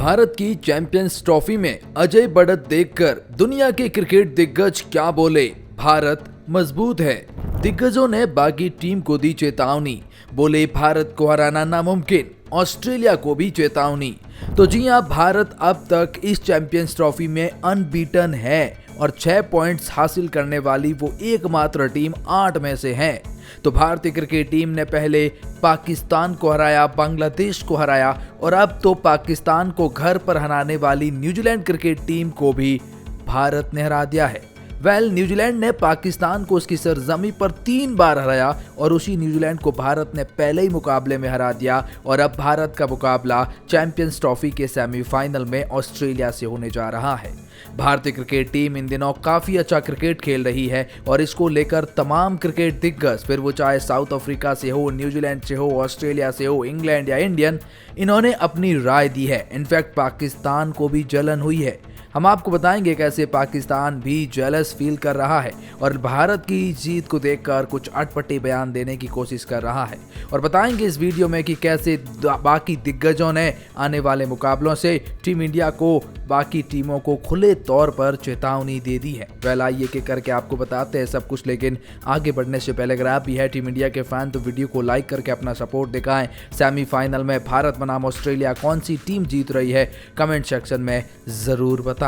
भारत की champions trophy में अजय बढ़त देखकर दुनिया के क्रिकेट दिग्गज क्या बोले? भारत मजबूत है। दिग्गजों ने बाकी टीम को दी चेतावनी, बोले भारत को हराना नामुमकिन। ऑस्ट्रेलिया को भी चेतावनी। तो जी हां, भारत अब तक इस चैंपियंस ट्रॉफी में अनबीटन है और 6 पॉइंट्स हासिल करने वाली वो एकमात्र टीम 8 में से है। तो भारतीय क्रिकेट टीम ने पहले पाकिस्तान को हराया, बांग्लादेश को हराया और अब तो पाकिस्तान को घर पर हराने वाली न्यूजीलैंड क्रिकेट टीम को भी भारत ने हरा दिया है। न्यूजीलैंड ने पाकिस्तान को उसकी सरजमी पर 3 बार हराया और उसी न्यूजीलैंड को भारत ने पहले ही मुकाबले में हरा दिया और अब भारत का मुकाबला चैंपियंस ट्रॉफी के सेमीफाइनल में ऑस्ट्रेलिया से होने जा रहा है। भारतीय क्रिकेट टीम इन दिनों काफी अच्छा क्रिकेट खेल रही है और इसको लेकर तमाम क्रिकेट दिग्गज, फिर वो चाहे साउथ अफ्रीका से हो, न्यूजीलैंड से हो, ऑस्ट्रेलिया से हो, इंग्लैंड या इंडियन, इन्होंने अपनी राय दी है। इनफैक्ट पाकिस्तान को भी जलन हुई है। हम आपको बताएंगे कैसे पाकिस्तान भी जेलस फील कर रहा है और भारत की जीत को देखकर कुछ अटपटे बयान देने की कोशिश कर रहा है, और बताएंगे इस वीडियो में कि कैसे बाकी दिग्गजों ने आने वाले मुकाबलों से टीम इंडिया को बाकी टीमों को खुले तौर पर चेतावनी दे दी है। आइए के करके आपको बताते हैं सब कुछ, लेकिन आगे बढ़ने से पहले अगर आप भी है टीम इंडिया के फैन तो वीडियो को लाइक करके अपना सपोर्ट दिखाएं। सेमीफाइनल में भारत बनाम ऑस्ट्रेलिया कौन सी टीम जीत रही है कमेंट सेक्शन में जरूर बताएं।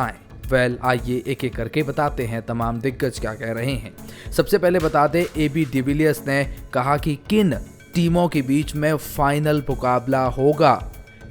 आइए एक एक करके बताते हैं तमाम दिग्गज क्या कह रहे हैं। सबसे पहले बताते एबी डिविलियर्स ने कहा कि किन टीमों के बीच में फाइनल मुकाबला होगा।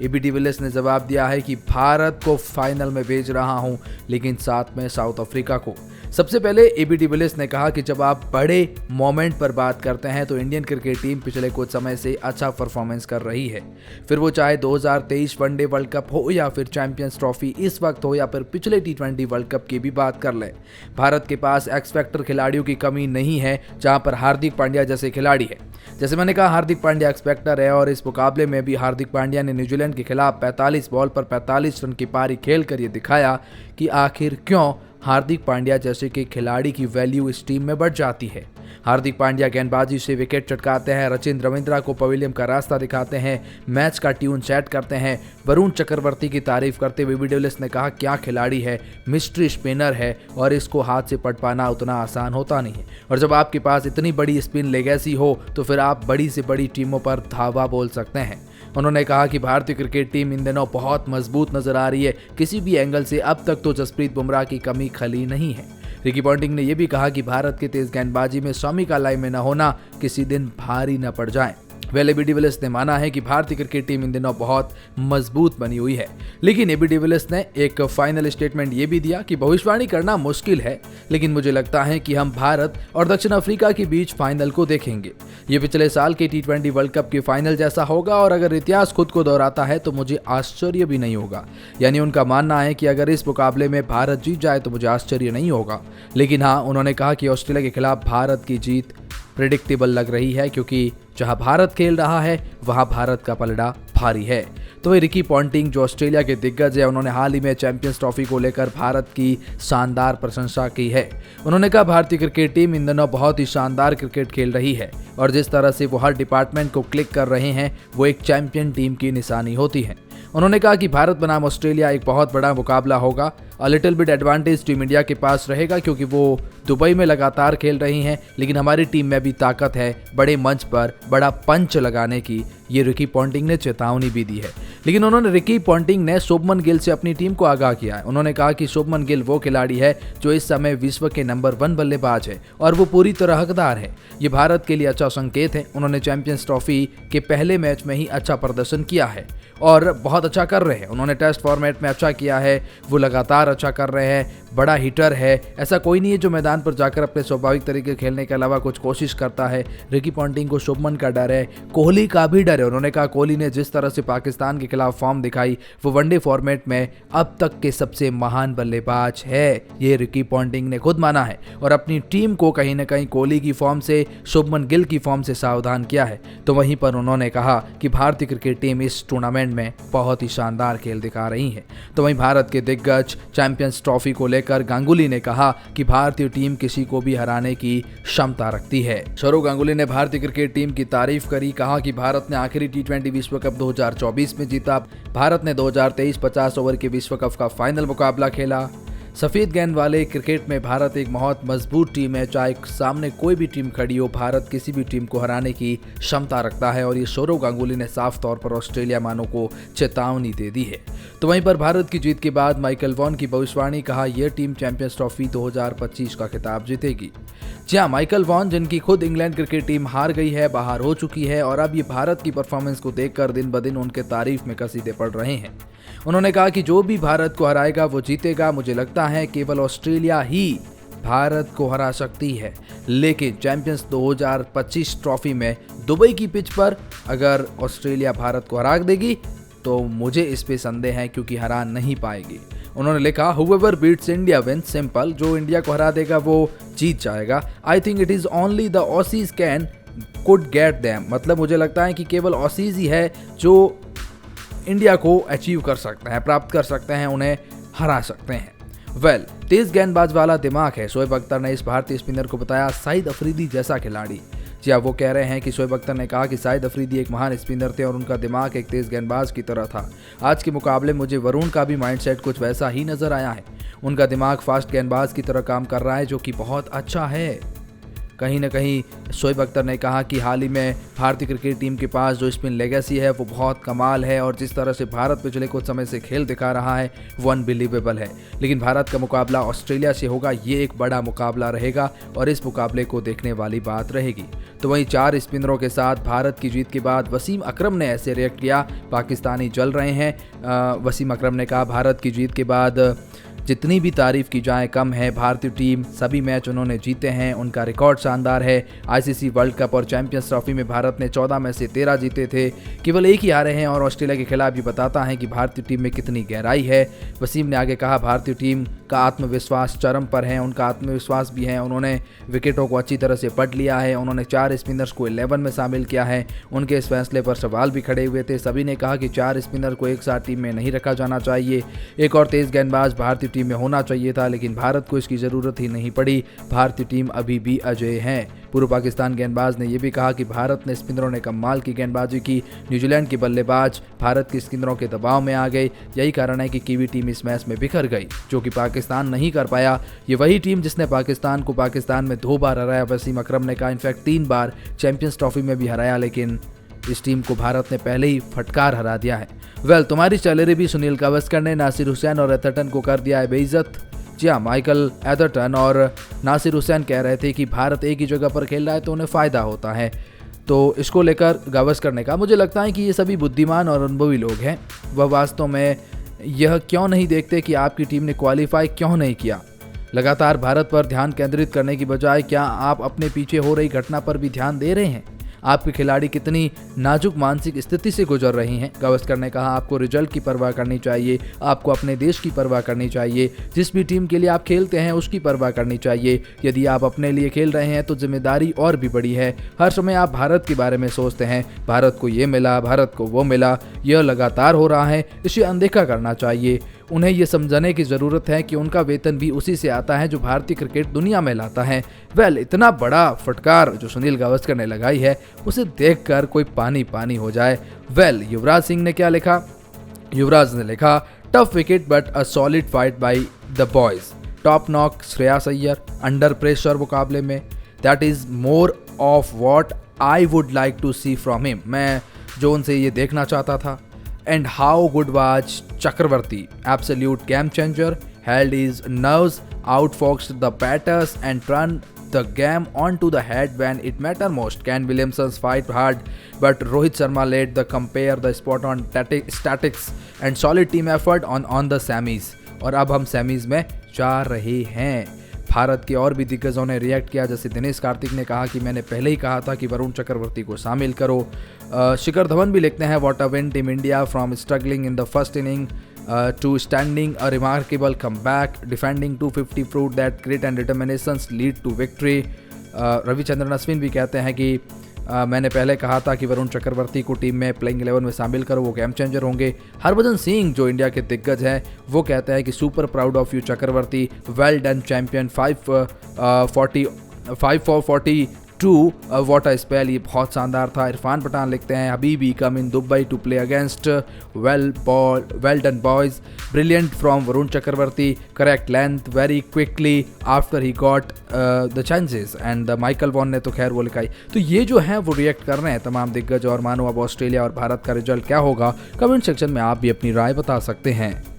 एबी डिविलियर्स ने जवाब दिया है कि भारत को फाइनल में भेज रहा हूं, लेकिन साथ में साउथ अफ्रीका को। सबसे पहले एबी डिविलियर्स ने कहा कि जब आप बड़े मोमेंट पर बात करते हैं तो इंडियन क्रिकेट टीम पिछले कुछ समय से अच्छा परफॉर्मेंस कर रही है, फिर वो चाहे 2023 वनडे वर्ल्ड कप हो या फिर चैंपियंस ट्रॉफी इस वक्त हो या फिर पिछले T20 वर्ल्ड कप की भी बात कर ले। भारत के पास एक्स फैक्टर खिलाड़ियों की कमी नहीं है, जहां पर हार्दिक पांड्या जैसे खिलाड़ी है। जैसे मैंने कहा, हार्दिक पांड्या एक्स फैक्टर है और इस मुकाबले में भी हार्दिक पांड्या ने न्यूजीलैंड के खिलाफ 45 बॉल पर 45 रन की पारी खेलकर ये दिखाया कि आखिर क्यों हार्दिक पांड्या जैसे के खिलाड़ी की वैल्यू इस टीम में बढ़ जाती है। हार्दिक पांड्या गेंदबाजी से विकेट चटकाते हैं, रचिन रविंद्रा को पवेलियन का रास्ता दिखाते हैं, मैच का ट्यून सेट करते हैं। वरुण चक्रवर्ती की तारीफ करते हुए एबी डिविलियर्स ने कहा क्या खिलाड़ी है, मिस्ट्री स्पिनर है और इसको हाथ से पट पाना उतना आसान होता नहीं है। और जब आपके पास इतनी बड़ी स्पिन लेगेसी हो तो फिर आप बड़ी से बड़ी टीमों पर धावा बोल सकते हैं। उन्होंने कहा कि भारतीय क्रिकेट टीम इन दिनों बहुत मजबूत नजर आ रही है, किसी भी एंगल से अब तक तो जसप्रीत बुमराह की कमी खली नहीं है। रिकी पॉन्टिंग ने यह भी कहा कि भारत की तेज गेंदबाजी में शमी का लाइन में न होना किसी दिन भारी न पड़ जाए। एबी डिविलियर्स ने माना है कि भारतीय क्रिकेट टीम इन दिनों बहुत मजबूत बनी हुई है, लेकिन एबी डिविलियर्स ने एक फाइनल स्टेटमेंट ये भी दिया कि भविष्यवाणी करना मुश्किल है, लेकिन मुझे लगता है कि हम भारत और दक्षिण अफ्रीका के बीच फाइनल को देखेंगे। ये पिछले साल के T20 वर्ल्ड कप के फाइनल जैसा होगा और अगर इतिहास खुद को दोहराता है तो मुझे आश्चर्य भी नहीं होगा। यानी उनका मानना है कि अगर इस मुकाबले में भारत जीत जाए तो मुझे आश्चर्य नहीं होगा। लेकिन हाँ, उन्होंने कहा कि ऑस्ट्रेलिया के खिलाफ भारत की जीत प्रेडिक्टेबल लग रही है, क्योंकि जहां भारत खेल रहा है वहां भारत का पलड़ा भारी है। तो वही रिकी पॉन्टिंग जो ऑस्ट्रेलिया के दिग्गज है, उन्होंने हाल ही में चैंपियंस ट्रॉफी को लेकर भारत की शानदार प्रशंसा की है। उन्होंने कहा भारतीय क्रिकेट टीम इन दिनों बहुत ही शानदार क्रिकेट खेल रही है और जिस तरह से वो हर डिपार्टमेंट को क्लिक कर रहे हैं वो एक चैंपियन टीम की निशानी होती है। उन्होंने कहा कि भारत बनाम ऑस्ट्रेलिया एक बहुत बड़ा मुकाबला होगा। Little bit advantage team India के पास रहेगा क्योंकि वो दुबई में लगातार खेल रही हैं, लेकिन हमारी टीम में भी ताकत है बड़े मंच पर बड़ा पंच लगाने की। ये रिकी पॉन्टिंग ने चेतावनी भी दी है। लेकिन उन्होंने रिकी पॉन्टिंग ने शुभमन गिल से अपनी टीम को आगाह किया है। उन्होंने कहा कि शुभमन गिल वो खिलाड़ी है जो इस समय विश्व के नंबर 1 बल्लेबाज है और वो पूरी तरह हकदार है। ये भारत के लिए अच्छा संकेत है। उन्होंने चैंपियंस ट्रॉफी के पहले मैच में ही अच्छा प्रदर्शन किया है और बहुत अच्छा कर रहे हैं। उन्होंने टेस्ट फॉर्मेट में अच्छा किया है, वो लगातार अच्छा कर रहे हैं, बड़ा हिटर है। ऐसा कोई नहीं है जो मैदान पर जाकर अपने स्वाभाविक तरीके खेलने के अलावा कुछ कोशिश करता है। रिकी पॉन्टिंग को शुभमन का डर है, कोहली का भी डर है। उन्होंने कहा कोहली ने जिस तरह से पाकिस्तान के खिलाफ फॉर्म दिखाई वो वनडे फॉर्मेट में अब तक के सबसे महान बल्लेबाज है, ये रिकी पॉन्टिंग ने खुद माना है और अपनी टीम को कहीं ना कहीं कोहली की फॉर्म से, शुभमन गिल की फॉर्म से सावधान किया है। तो वहीं पर उन्होंने कहा कि भारतीय क्रिकेट टीम इस टूर्नामेंट में बहुत ही शानदार खेल दिखा रही है। तो वहीं भारत के दिग्गज चैंपियंस ट्रॉफी को लेकर गांगुली ने कहा कि भारतीय टीम किसी को भी हराने की क्षमता रखती है। सौरव गांगुली ने भारतीय क्रिकेट टीम की तारीफ करी, कहा कि भारत ने आखिरी टी20 विश्व कप 2024 में जीता। भारत ने 2023 50 ओवर के विश्व कप का फाइनल मुकाबला खेला। सफेद गेंद वाले क्रिकेट में भारत एक बहुत मजबूत टीम है। चाहे सामने कोई भी टीम खड़ी हो, भारत किसी भी टीम को हराने की क्षमता रखता है और ये सौरव गांगुली ने साफ तौर पर ऑस्ट्रेलिया मानों को चेतावनी दे दी है। तो वहीं पर भारत की जीत के बाद माइकल वॉन की भविष्यवाणी, कहा यह टीम चैंपियंस ट्रॉफी 2025 का खिताब जीतेगी। जी हाँ, माइकल वॉन जिनकी खुद इंग्लैंड क्रिकेट टीम हार गई है, बाहर हो चुकी है और अब ये भारत की परफॉर्मेंस को देखकर दिन ब दिन उनके तारीफ में कसीदे पड़ रहे हैं। उन्होंने कहा कि जो भी भारत को हराएगा वो जीतेगा। मुझे लगता है केवल ऑस्ट्रेलिया ही भारत को हरा सकती है, लेकिन चैंपियंस 2025 ट्रॉफी में दुबई की पिच पर अगर ऑस्ट्रेलिया भारत को हरा देगी तो मुझे इस पे संदेह है, क्योंकि हरा नहीं पाएगी। उन्होंने लिखा, whoever beats India wins, simple, जो इंडिया को हरा देगा वो जीत जाएगा। I think it is only the Aussies could get them, मतलब मुझे लगता है कि केवल ऑसीज ही है जो इंडिया को अचीव कर सकते हैं, प्राप्त कर सकते हैं, उन्हें हरा सकते हैं। वेल, तेज गेंदबाज वाला दिमाग है, शोएब अख्तर ने इस भारतीय स्पिनर को बताया शाहिद अफरीदी जैसा खिलाड़ी। जी हाँ, वो कह रहे हैं कि शोएब अख्तर ने कहा कि शाहिद अफरीदी एक महान स्पिनर थे और उनका दिमाग एक तेज गेंदबाज की तरह था। आज के मुकाबले मुझे वरुण का भी माइंडसेट कुछ वैसा ही नजर आया है। उनका दिमाग फास्ट गेंदबाज की तरह काम कर रहा है, जो कि बहुत अच्छा है। कहीं ना कहीं शोएब अख्तर ने कहा कि हाल ही में भारतीय क्रिकेट टीम के पास जो स्पिन लेगेसी है वो बहुत कमाल है और जिस तरह से भारत पिछले कुछ समय से खेल दिखा रहा है वो अनबिलीवेबल है। लेकिन भारत का मुकाबला ऑस्ट्रेलिया से होगा, ये एक बड़ा मुकाबला रहेगा और इस मुकाबले को देखने वाली बात रहेगी। तो वहीं 4 स्पिनरों के साथ भारत की जीत के बाद वसीम अकरम ने ऐसे रिएक्ट किया, पाकिस्तानी जल रहे हैं। वसीम अकरम ने कहा, भारत की जीत के बाद जितनी भी तारीफ की जाए कम है। भारतीय टीम सभी मैच उन्होंने जीते हैं, उनका रिकॉर्ड शानदार है। आईसीसी वर्ल्ड कप और चैंपियंस ट्रॉफी में भारत ने 14 में से 13 जीते थे, केवल एक ही हारे हैं और ऑस्ट्रेलिया के खिलाफ ये बताता है कि भारतीय टीम में कितनी गहराई है। वसीम ने आगे कहा, भारतीय टीम का आत्मविश्वास चरम पर है, उनका आत्मविश्वास भी है। उन्होंने विकेटों को अच्छी तरह से पढ़ लिया है, उन्होंने 4 स्पिनर्स को 11 में शामिल किया है। उनके इस फैसले पर सवाल भी खड़े हुए थे। सभी ने कहा कि 4 स्पिनर को एक साथ टीम में नहीं रखा जाना चाहिए, एक और तेज गेंदबाज भारतीय टीम में होना चाहिए था, लेकिन भारत को इसकी जरूरत ही नहीं पड़ी। भारतीय टीम अभी भी अजेय है। पूर्व पाकिस्तान गेंदबाज ने यह भी कहा कि भारत ने स्पिनरों ने कमाल की गेंदबाजी की। न्यूजीलैंड के बल्लेबाज भारत के स्पिनरों के दबाव में आ गए, यही कारण है कि कीवी टीम इस मैच में बिखर गई, जो कि पाकिस्तान नहीं कर पाया। ये वही टीम जिसने पाकिस्तान को पाकिस्तान में 2 बार हराया। वसीम अकरम ने कहा, इनफैक्ट 3 बार चैंपियंस ट्रॉफी में भी हराया, लेकिन इस टीम को भारत ने पहले ही फटकार हरा दिया है। वेल, तुम्हारी सैलरी भी सुनील गावस्कर ने नासिर हुसैन और एथरटन को कर दिया है बेइज्जत। जी हाँ, माइकल एथरटन और नासिर हुसैन कह रहे थे कि भारत एक ही जगह पर खेल रहा है तो उन्हें फ़ायदा होता है। तो इसको लेकर गावस्कर ने कहा, मुझे लगता है कि ये सभी बुद्धिमान और अनुभवी लोग हैं। वह वास्तव में यह क्यों नहीं देखते कि आपकी टीम ने क्वालिफाई क्यों नहीं किया। लगातार भारत पर ध्यान केंद्रित करने की बजाय क्या आप अपने पीछे हो रही घटना पर भी ध्यान दे रहे हैं? आपके खिलाड़ी कितनी नाजुक मानसिक स्थिति से गुजर रही हैं। गावस्कर ने कहा, आपको रिजल्ट की परवाह करनी चाहिए, आपको अपने देश की परवाह करनी चाहिए, जिस भी टीम के लिए आप खेलते हैं उसकी परवाह करनी चाहिए। यदि आप अपने लिए खेल रहे हैं तो जिम्मेदारी और भी बड़ी है। हर समय आप भारत के बारे में सोचते हैं, भारत को ये मिला, भारत को वो मिला, यह लगातार हो रहा है, इसे अनदेखा करना चाहिए। उन्हें यह समझने की ज़रूरत है कि उनका वेतन भी उसी से आता है जो भारतीय क्रिकेट दुनिया में लाता है। वेल, इतना बड़ा फटकार जो सुनील गावस्कर ने लगाई है उसे देखकर कोई पानी पानी हो जाए। वेल, युवराज सिंह ने क्या लिखा? युवराज ने लिखा, tough wicket but a solid fight by the boys. Top knock Shreyas Iyer under pressure मुकाबले में, that is more of what I would like to see from him. मैं जो उनसे ये देखना चाहता था। And how good was Chakravarti? Absolute game changer. Held his nerves, outfoxed the batters and turned the game onto the head when it mattered most. Ken Williamson's fight hard, but Rohit Sharma led the compare the spot on statics and solid team effort on the semis. और अब हम semis में जा रहे हैं। भारत के और भी दिग्गजों ने रिएक्ट किया, जैसे दिनेश कार्तिक ने कहा कि मैंने पहले ही कहा था कि वरुण चक्रवर्ती को शामिल करो। शिखर धवन भी लिखते हैं, what a win team India from struggling in the first inning to standing a remarkable comeback, defending 250 prove that grit and determinations lead to victory. Ravichandran Ashwin भी कहते हैं कि मैंने पहले कहा था कि वरुण चक्रवर्ती को टीम में प्लेइंग 11 में शामिल करो, वो गेम चेंजर होंगे। हरभजन सिंह जो इंडिया के दिग्गज हैं वो कहते हैं कि super proud of you Chakravarthy, well done champion, 5 for 42 what a spell, ये बहुत शानदार था। इरफान पठान लिखते हैं हबीबी come in Dubai to play against, well done boys, brilliant from Varun Chakravarthy, correct length very quickly after he got the chances and Michael Vaughan ने तो खैर वो लिखाई। तो ये जो है वो रिएक्ट कर रहे हैं तमाम दिग्गज, और मानो अब ऑस्ट्रेलिया और भारत का रिजल्ट क्या होगा, कमेंट सेक्शन में आप भी अपनी राय बता सकते हैं।